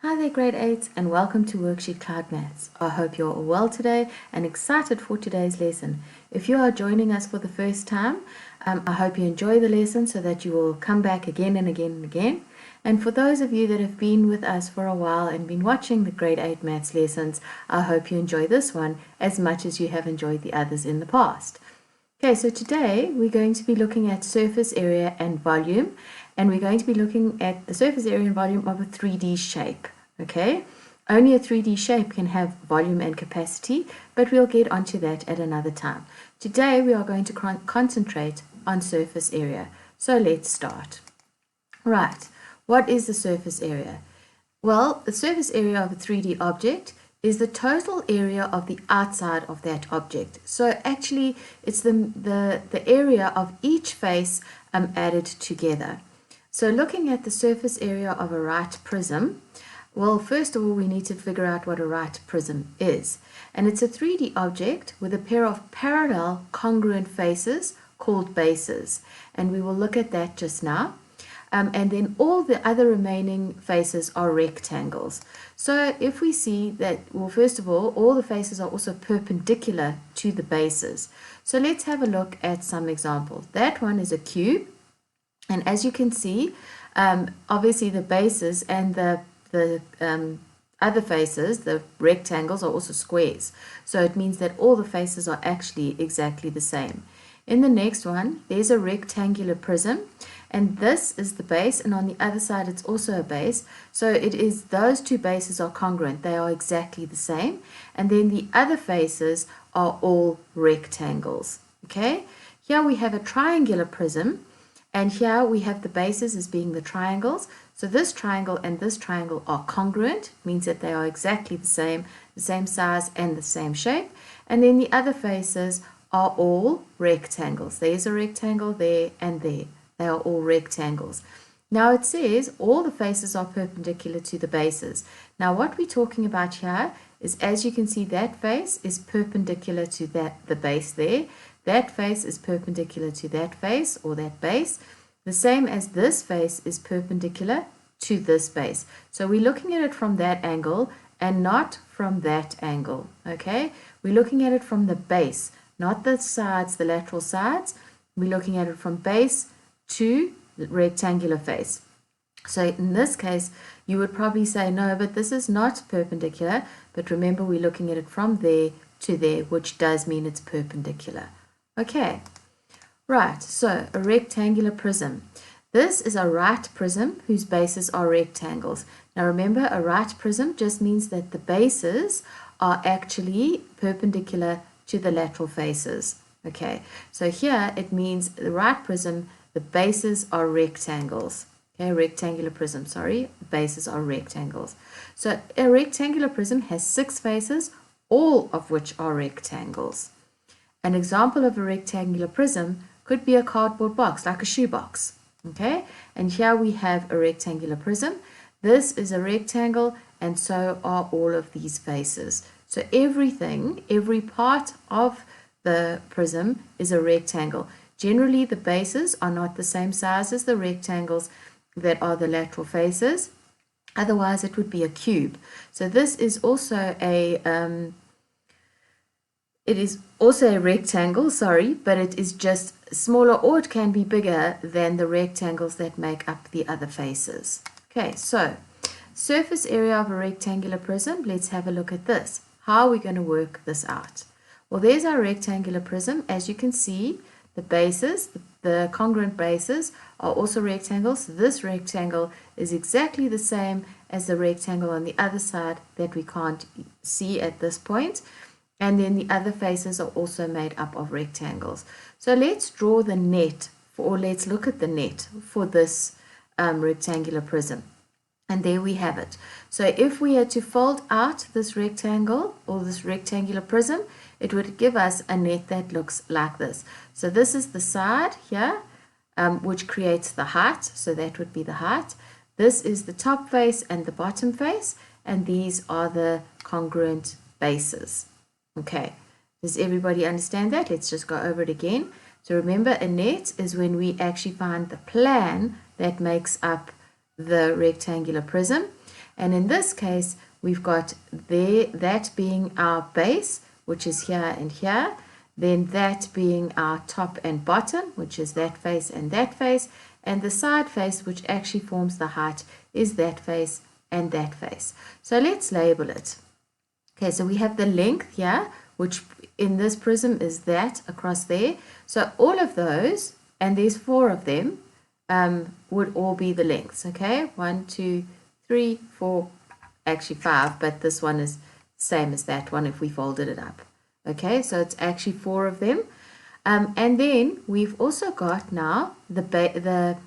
Hi there, grade 8s, and welcome to Worksheet Cloud Maths. I hope you're all well today and excited for today's lesson. If you are joining us for the first time, I hope you enjoy the lesson so that you will come back again and again and again. And for those of you that have been with us for a while and been watching the grade 8 maths lessons, I hope you enjoy this one as much as you have enjoyed the others in the past. Okay, so today we're going to be looking at surface area and volume, and we're going to be looking at the surface area and volume of a 3D shape. Okay, only a 3D shape can have volume and capacity, but we'll get onto that at another time. Today we are going to concentrate on surface area. So let's start. Right, what is the surface area? Well, the surface area of a 3D object is the total area of the outside of that object. So actually it's the area of each face added together. So looking at the surface area of a right prism, well, first of all, we need to figure out what a right prism is. And it's a 3D object with a pair of parallel congruent faces called bases. And we will look at that just now. And then all the other remaining faces are rectangles. So if we see that, well, first of all the faces are also perpendicular to the bases. So let's have a look at some examples. That one is a cube. And as you can see, obviously the bases and the other faces, the rectangles, are also squares. So it means that all the faces are actually exactly the same. In the next one, there's a rectangular prism, and this is the base, and on the other side it's also a base. So it is, those two bases are congruent, they are exactly the same, and then the other faces are all rectangles. Okay, here we have a triangular prism, and here we have the bases as being the triangles. So this triangle and this triangle are congruent, means that they are exactly the same size and the same shape. And then the other faces are all rectangles. There's a rectangle there and there. They are all rectangles. Now it says all the faces are perpendicular to the bases. Now what we're talking about here is, as you can see, that face is perpendicular to the base there. That face is perpendicular to that face or that base, the same as this face is perpendicular to this base. So we're looking at it from that angle and not from that angle. Okay, we're looking at it from the base, not the sides, the lateral sides. We're looking at it from base to rectangular face. So in this case, you would probably say, no, but this is not perpendicular. But remember, we're looking at it from there to there, which does mean it's perpendicular. Okay, right, so a rectangular prism. This is a right prism whose bases are rectangles. Now remember, a right prism just means that the bases are actually perpendicular to the lateral faces. Okay, so here it means the right prism, the bases are rectangles. Okay, rectangular prism, sorry, the bases are rectangles. So a rectangular prism has 6 faces, all of which are rectangles. An example of a rectangular prism could be a cardboard box, like a shoebox. Okay, and here we have a rectangular prism. This is a rectangle, and so are all of these faces. So everything, every part of the prism is a rectangle. Generally, the bases are not the same size as the rectangles that are the lateral faces. Otherwise, it would be a cube. So this is also a rectangle, sorry, but it is just smaller, or it can be bigger than the rectangles that make up the other faces. Okay, so surface area of a rectangular prism. Let's have a look at this. How are we going to work this out? Well, there's our rectangular prism. As you can see, the bases, the congruent bases, are also rectangles. This rectangle is exactly the same as the rectangle on the other side that we can't see at this point. And then the other faces are also made up of rectangles. So let's draw the net, or let's look at the net for this rectangular prism. And there we have it. So if we had to fold out this rectangle or this rectangular prism, it would give us a net that looks like this. So this is the side here, which creates the height. So that would be the height. This is the top face and the bottom face, and these are the congruent bases. Okay, does everybody understand that? Let's just go over it again. So remember, a net is when we actually find the plan that makes up the rectangular prism. And in this case, we've got there, that being our base, which is here and here, then that being our top and bottom, which is that face and that face, and the side face, which actually forms the height, is that face and that face. So let's label it. Okay, so we have the length here, which in this prism is that across there. So all of those, and there's 4 of them, would all be the lengths. Okay, 1, 2, 3, 4, actually 5, but this one is same as that one if we folded it up. Okay, so it's actually 4 of them. And then we've also got now the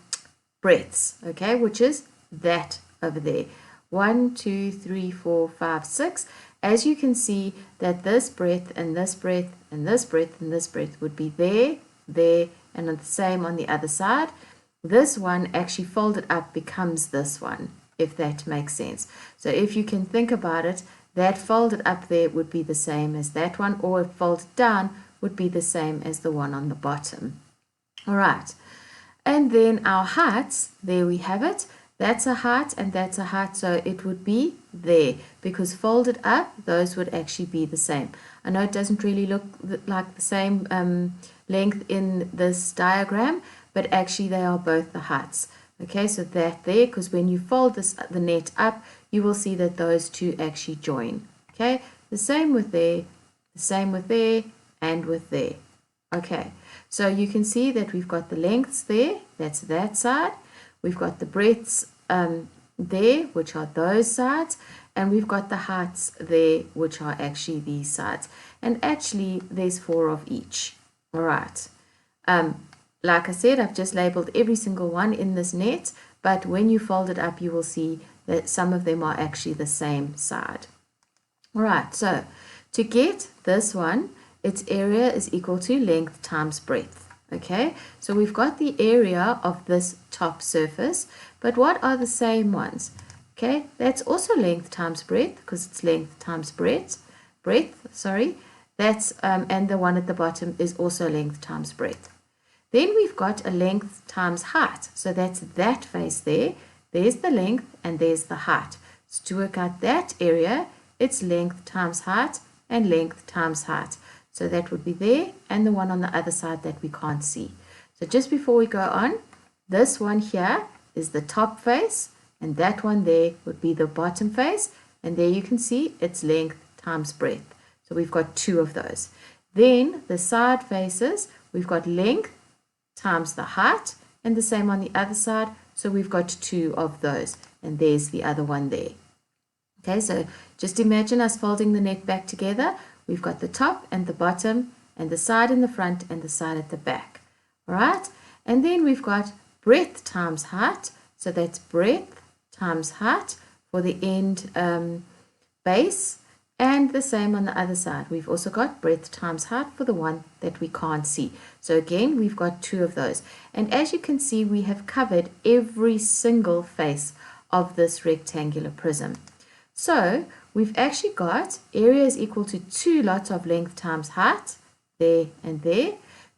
breadths, okay, which is that over there. 1, 2, 3, 4, 5, 6. As you can see that this breadth and this breadth and this breadth and this breadth would be there, there, and the same on the other side. This one actually folded up becomes this one, if that makes sense. So if you can think about it, that folded up there would be the same as that one, or folded down would be the same as the one on the bottom. All right. And then our heights, there we have it. That's a height and that's a height, so it would be there, because folded up, those would actually be the same. I know it doesn't really look like the same length in this diagram, but actually they are both the heights. Okay, so that there, because when you fold the net up, you will see that those two actually join. Okay, the same with there, the same with there, and with there. Okay, so you can see that we've got the lengths there, that's that side. We've got the breadths there, which are those sides, and we've got the heights there, which are actually these sides. And actually, there's 4 of each. All right. Like I said, I've just labeled every single one in this net, but when you fold it up, you will see that some of them are actually the same side. All right, so to get this one, its area is equal to length times breadth. Okay, so we've got the area of this top surface, but what are the same ones? Okay, that's also length times breadth, because it's length times breadth, that's and the one at the bottom is also length times breadth. Then we've got a length times height, so that's that face there, there's the length and there's the height. So to work out that area, it's length times height and length times height. So that would be there, and the one on the other side that we can't see. So just before we go on, this one here is the top face, and that one there would be the bottom face, and there you can see it's length times breadth. So we've got 2 of those. Then the side faces, we've got length times the height, and the same on the other side, so we've got 2 of those, and there's the other one there. Okay, so just imagine us folding the net back together. We've got the top and the bottom, and the side in the front and the side at the back. All right, and then we've got breadth times height, so that's breadth times height for the end base, and the same on the other side. We've also got breadth times height for the one that we can't see. So again, we've got 2 of those. And as you can see, we have covered every single face of this rectangular prism. So we've actually got area is equal to 2 lots of length times height, there and there,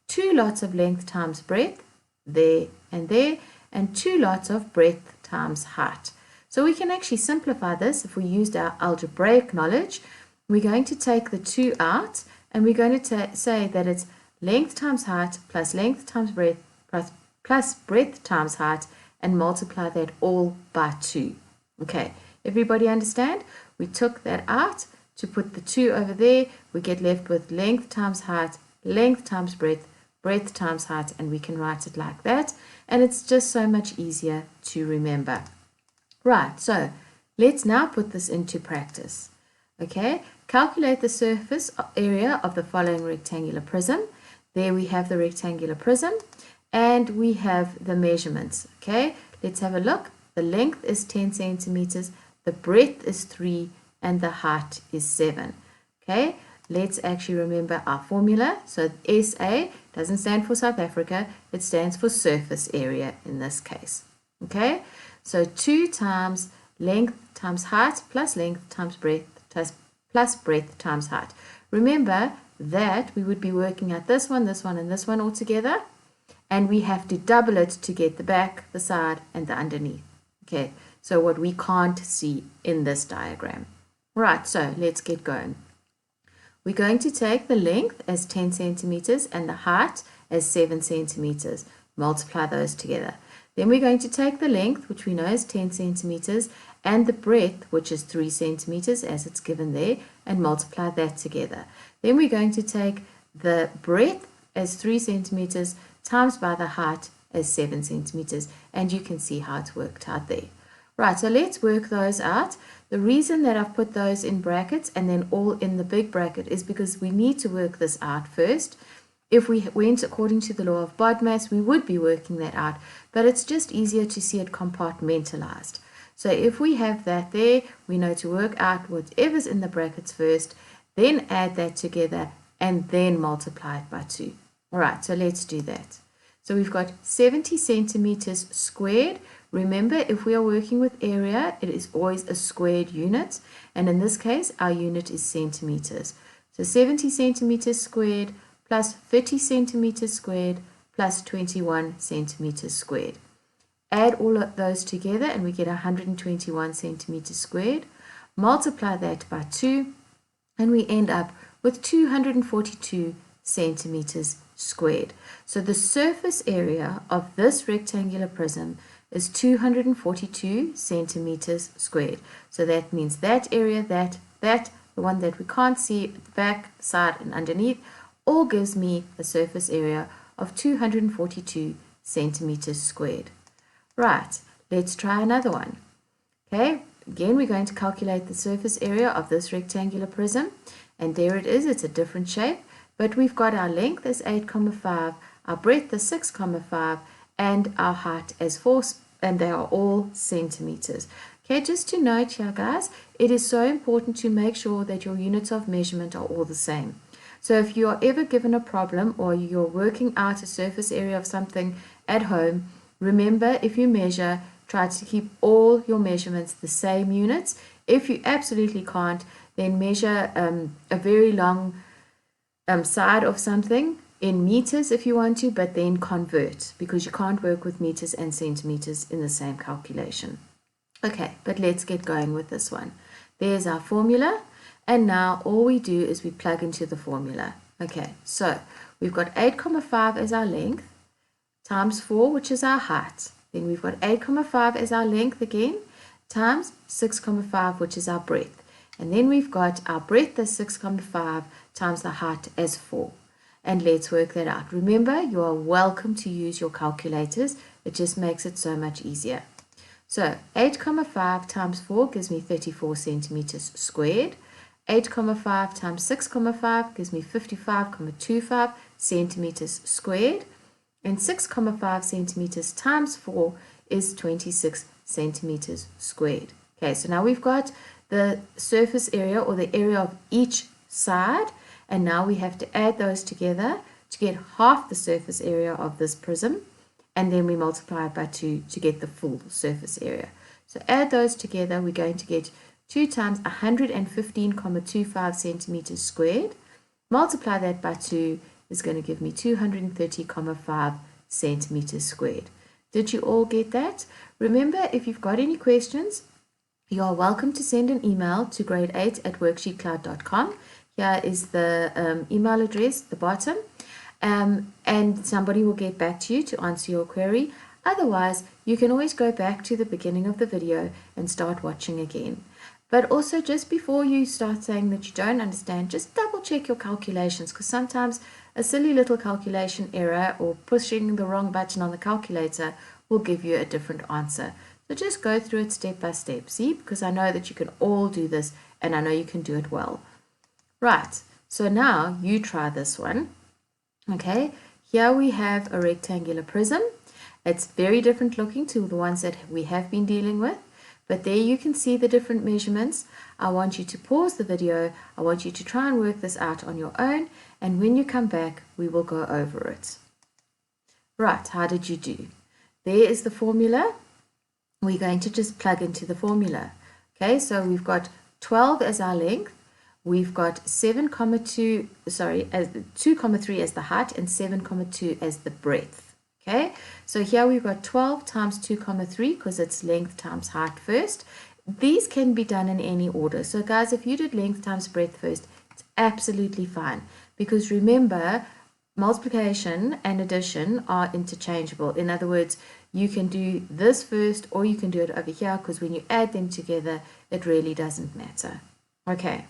2 lots of length times breadth, there and there, and 2 lots of breadth times height. So we can actually simplify this. If we used our algebraic knowledge, we're going to take the 2 out, and we're going to say that it's length times height plus length times breadth plus breadth times height, and multiply that all by 2. Okay, everybody understand? We took that out to put the 2 over there. We get left with length times height, length times breadth, breadth times height, and we can write it like that. And it's just so much easier to remember. Right, so let's now put this into practice. Okay, calculate the surface area of the following rectangular prism. There we have the rectangular prism, and we have the measurements. Okay, let's have a look. The length is 10 centimeters, the breadth is 3, and the height is 7. Okay, let's actually remember our formula. So SA doesn't stand for South Africa, it stands for surface area in this case. Okay, so 2 times length times height plus length times breadth plus breadth times height. Remember that we would be working at this one, and this one all together, and we have to double it to get the back, the side, and the underneath. Okay, So what we can't see in this diagram. Right, so let's get going. We're going to take the length as 10 centimeters and the height as 7 centimeters. Multiply those together. Then we're going to take the length, which we know is 10 centimeters, and the breadth, which is 3 centimeters as it's given there, and multiply that together. Then we're going to take the breadth as 3 centimeters times by the height as 7 centimeters, and you can see how it's worked out there. Right, so let's work those out. The reason that I've put those in brackets and then all in the big bracket is because we need to work this out first. If we went according to the law of BODMAS, we would be working that out, but it's just easier to see it compartmentalized. So if we have that there, we know to work out whatever's in the brackets first, then add that together, and then multiply it by 2. All right, so let's do that. So we've got 70 centimeters squared. Remember, if we are working with area, it is always a squared unit, and in this case, our unit is centimeters. So 70 centimeters squared plus 30 centimeters squared plus 21 centimeters squared. Add all of those together and we get 121 centimeters squared. Multiply that by 2 and we end up with 242 centimeters squared. So the surface area of this rectangular prism is 242 centimeters squared. So that means that area, the one that we can't see at the back, side and underneath, all gives me a surface area of 242 centimeters squared. Right, let's try another one. Okay, again we're going to calculate the surface area of this rectangular prism, and there it is, it's a different shape, but we've got our length as 8,5, our breadth as 6,5, and our height as 4, and they are all centimeters. Okay, just to note here guys, it is so important to make sure that your units of measurement are all the same. So if you are ever given a problem or you're working out a surface area of something at home, remember, if you measure, try to keep all your measurements the same units. If you absolutely can't, then measure a very long side of something in meters if you want to, but then convert, because you can't work with meters and centimeters in the same calculation. Okay, but let's get going with this one. There's our formula, and now all we do is we plug into the formula. Okay, so we've got 8,5 as our length, times 4, which is our height. Then we've got 8,5 as our length again, times 6,5, which is our breadth. And then we've got our breadth as 6,5 times the height as 4. And let's work that out. Remember, you are welcome to use your calculators. It just makes it so much easier. So 8,5 times 4 gives me 34 centimeters squared. 8,5 times 6,5 gives me 55,25 centimeters squared. And 6,5 centimeters times 4 is 26 centimeters squared. Okay, so now we've got the surface area or the area of each side, and now we have to add those together to get half the surface area of this prism, and then we multiply it by 2 to get the full surface area. So add those together, we're going to get 2 times 115,25 centimeters squared. Multiply that by 2 is going to give me 230,5 centimeters squared. Did you all get that? Remember, if you've got any questions, you are welcome to send an email to grade8@worksheetcloud.com. Here is the email address at the bottom, and somebody will get back to you to answer your query. Otherwise, you can always go back to the beginning of the video and start watching again. But also, just before you start saying that you don't understand, just double check your calculations, because sometimes a silly little calculation error or pushing the wrong button on the calculator will give you a different answer. So just go through it step by step, see, because I know that you can all do this and I know you can do it well. Right, so now you try this one. Okay, here we have a rectangular prism. It's very different looking to the ones that we have been dealing with, but there you can see the different measurements. I want you to pause the video. I want you to try and work this out on your own, and when you come back, we will go over it. Right, how did you do? There is the formula. We're going to just plug into the formula. Okay, so we've got 12 as our length. We've got 2,3 as the height and 7,2 as the breadth. Okay, so here we've got 12 times 2 comma 3 because it's length times height first. These can be done in any order. So guys, if you did length times breadth first, it's absolutely fine, because remember, multiplication and addition are interchangeable. In other words, you can do this first or you can do it over here, because when you add them together, it really doesn't matter. Okay,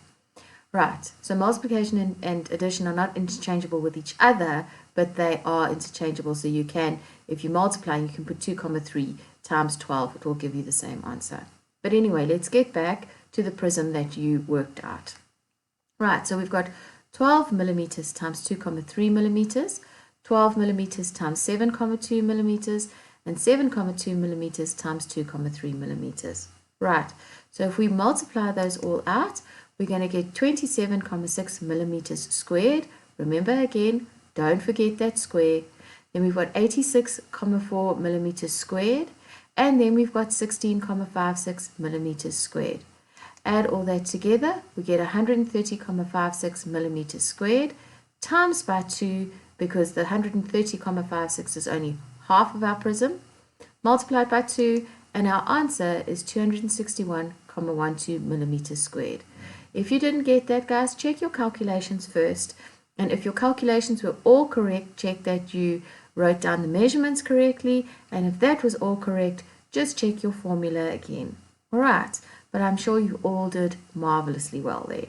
right, so multiplication and addition are not interchangeable with each other, but they are interchangeable. So you can, if you multiply, you can put 2 comma 3 times 12. It will give you the same answer. But anyway, let's get back to the prism that you worked out. Right, so we've got 12 millimeters times 2 comma 3 millimeters, 12 millimeters times 7 comma 2 millimeters, and 7 comma 2 millimeters times 2 comma 3 millimeters. Right, so if we multiply those all out, we're going to get 27,6 millimeters squared. Remember again, don't forget that square. Then we've got 86,4 millimeters squared, and then we've got 16,56 millimeters squared. Add all that together, we get 130,56 millimeters squared times by 2, because the 130,56 is only half of our prism, multiplied by 2, and our answer is 261,12 millimeters squared. If you didn't get that, guys, check your calculations first, and if your calculations were all correct, check that you wrote down the measurements correctly, and if that was all correct, just check your formula again. Alright, but I'm sure you all did marvelously well there.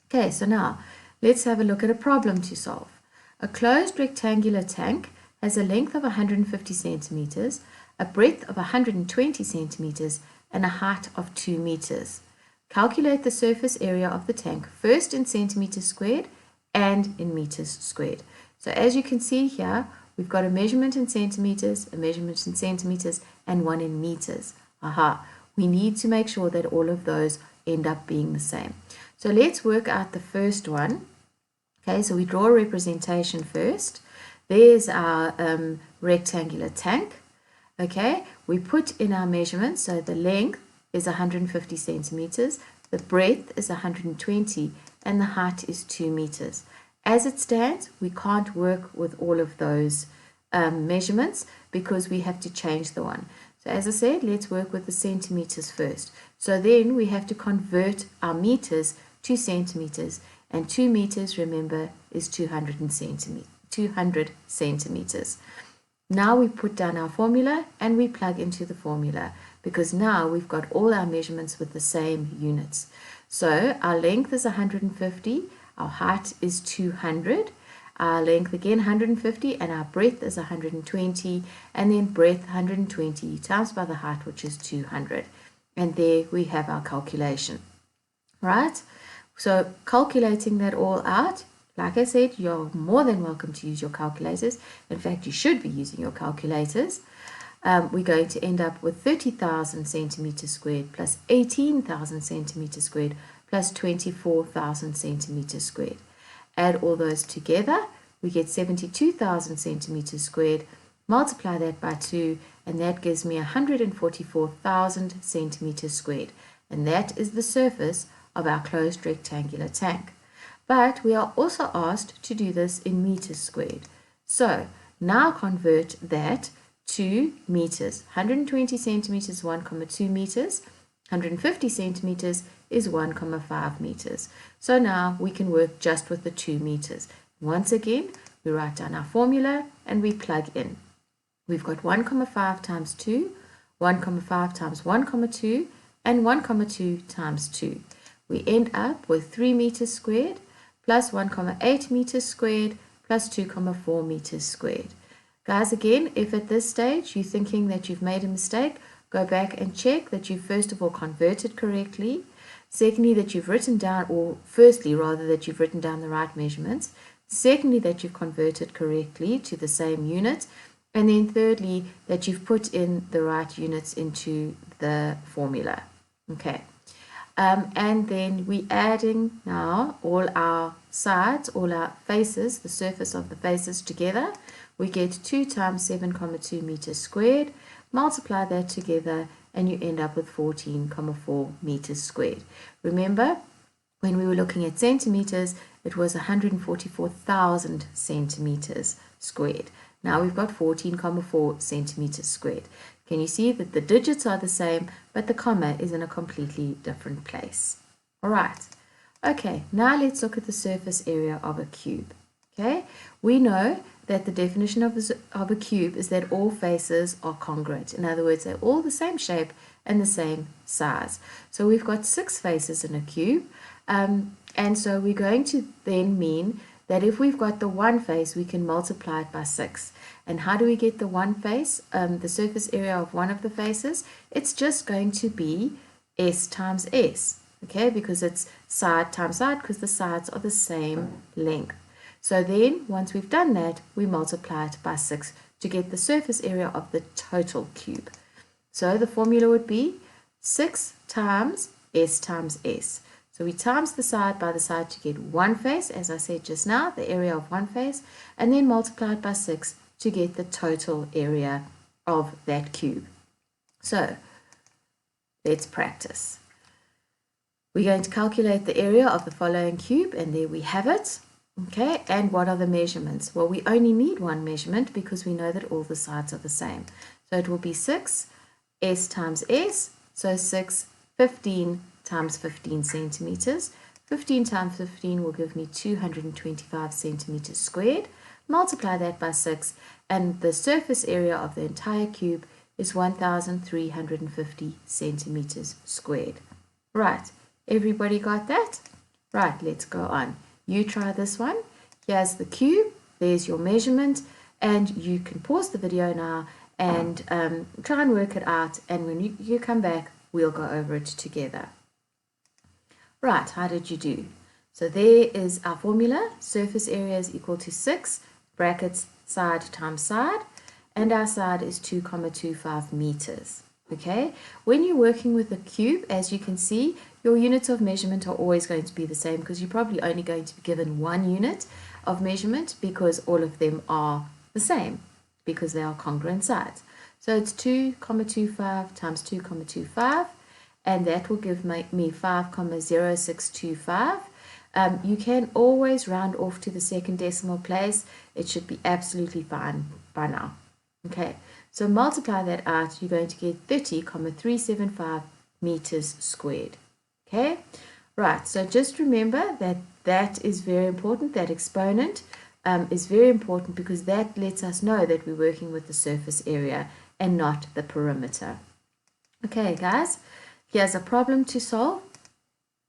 Okay, so now let's have a look at a problem to solve. A closed rectangular tank has a length of 150 centimeters, a breadth of 120 centimeters, and a height of 2 meters. Calculate the surface area of the tank first in centimeters squared and in meters squared. So as you can see here, we've got a measurement in centimeters, a measurement in centimeters, and one in meters. Aha, we need to make sure that all of those end up being the same. So let's work out the first one. Okay, so we draw a representation first. There's our rectangular tank. Okay, we put in our measurements, so the length is 150 centimeters, the breadth is 120, and the height is 2 meters. As it stands, we can't work with all of those measurements because we have to change the one. So as I said, let's work with the centimeters first. So then we have to convert our meters to centimeters, and 2 meters, remember, is 200 centimeters. Now we put down our formula and we plug into the formula, because now we've got all our measurements with the same units. So our length is 150, our height is 200, our length again 150, and our breadth is 120, and then breadth 120 times by the height, which is 200. And there we have our calculation. Right? So calculating that all out, like I said, you're more than welcome to use your calculators. In fact, you should be using your calculators. We're going to end up with 30,000 centimeters squared plus 18,000 centimeters squared plus 24,000 centimeters squared. Add all those together, we get 72,000 centimeters squared. Multiply that by 2, and that gives me 144,000 centimeters squared. And that is the surface of our closed rectangular tank. But we are also asked to do this in meters squared. So now convert that to meters. 120 centimeters is 1,2 meters. 150 centimeters is 1,5 meters. So now we can work just with the 2 meters. Once again, we write down our formula and we plug in. We've got 1,5 times 2, 1,5 times 1,2, and 1,2 times 2. We end up with 3 meters squared plus 1,8 meters squared plus 2,4 meters squared. Guys, again, if at this stage you're thinking that you've made a mistake, go back and check that you first of all converted correctly. Secondly, that you've written down, or firstly rather, that you've written down the right measurements. Secondly, that you've converted correctly to the same unit. And then thirdly, that you've put in the right units into the formula. Okay. And then we're adding now all our sides, all our faces, the surface of the faces together. We get 2 times 7,2 meters squared. Multiply that together and you end up with 14,4 meters squared. Remember, when we were looking at centimeters, it was 144,000 centimeters squared. Now we've got 14,4 centimeters squared. Can you see that the digits are the same, but the comma is in a completely different place? All right. Okay, now let's look at the surface area of a cube. Okay, we know that the definition of a cube is that all faces are congruent. In other words, they're all the same shape and the same size. So we've got 6 faces in a cube, and so we're going to then mean that if we've got the one face, we can multiply it by 6. And how do we get the one face, the surface area of one of the faces? It's just going to be S times S, okay, because it's side times side, because the sides are the same length. So then, once we've done that, we multiply it by 6 to get the surface area of the total cube. So the formula would be 6 times S. So we times the side by the side to get one face, as I said just now, the area of one face, and then multiply it by 6 to get the total area of that cube. So let's practice. We're going to calculate the area of the following cube, and there we have it. Okay, and what are the measurements? Well, we only need one measurement because we know that all the sides are the same. So it will be 6 S times S, so 6, 15 times 15 centimeters. 15 times 15 will give me 225 centimeters squared. Multiply that by 6, and the surface area of the entire cube is 1,350 centimeters squared. Right, everybody got that? Right, let's go on. You try this one. Here's the cube, there's your measurement, and you can pause the video now and try and work it out, and when you come back, we'll go over it together. Right, how did you do? So there is our formula. Surface area is equal to 6, brackets side times side, and our side is 2,25 meters. Okay, when you're working with a cube, as you can see, your units of measurement are always going to be the same because you're probably only going to be given one unit of measurement because all of them are the same because they are congruent sides. So it's 2,25 times 2,25, and that will give me 5,0625. You can always round off to the second decimal place. It should be absolutely fine by now. Okay, so multiply that out, you're going to get 30,375 meters squared. Okay, right, so just remember that that is very important. That exponent is very important because that lets us know that we're working with the surface area and not the perimeter. Okay, guys, here's a problem to solve.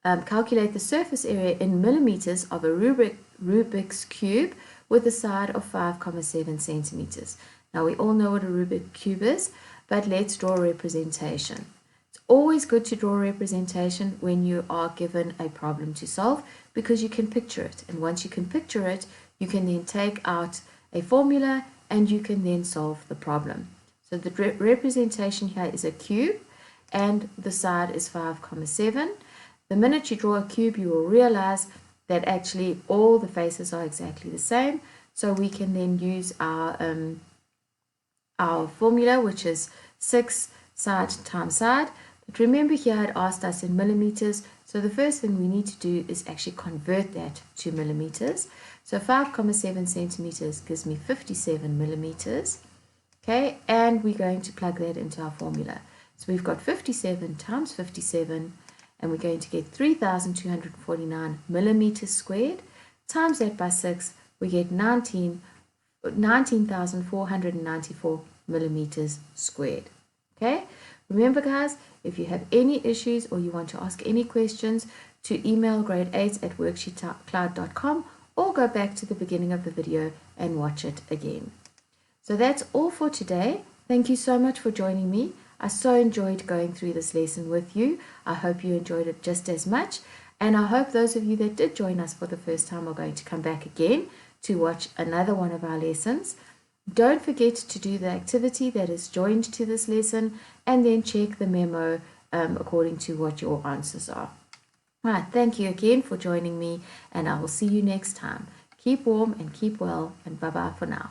Calculate the surface area in millimeters of a Rubik's Cube with a side of 5,7 centimeters. Now, we all know what a Rubik's Cube is, but let's draw a representation. It's always good to draw a representation when you are given a problem to solve because you can picture it. And once you can picture it, you can then take out a formula and you can then solve the problem. So the representation here is a cube and the side is 5,7. The minute you draw a cube, you will realize that actually all the faces are exactly the same. So we can then use our formula, which is 6 side times side. But remember here it asked us in millimeters. So the first thing we need to do is actually convert that to millimeters. So 5,7 centimeters gives me 57 millimeters. Okay, and we're going to plug that into our formula. So we've got 57 times 57, and we're going to get 3,249 millimeters squared. Times that by 6, we get 19,494 millimeters squared. Okay, remember guys, if you have any issues or you want to ask any questions, to email grade8@worksheetcloud.com or go back to the beginning of the video and watch it again. So that's all for today. Thank you so much for joining me. I so enjoyed going through this lesson with you. I hope you enjoyed it just as much. And I hope those of you that did join us for the first time are going to come back again to watch another one of our lessons. Don't forget to do the activity that is joined to this lesson and then check the memo according to what your answers are. Right, thank you again for joining me, and I will see you next time. Keep warm and keep well, and bye-bye for now.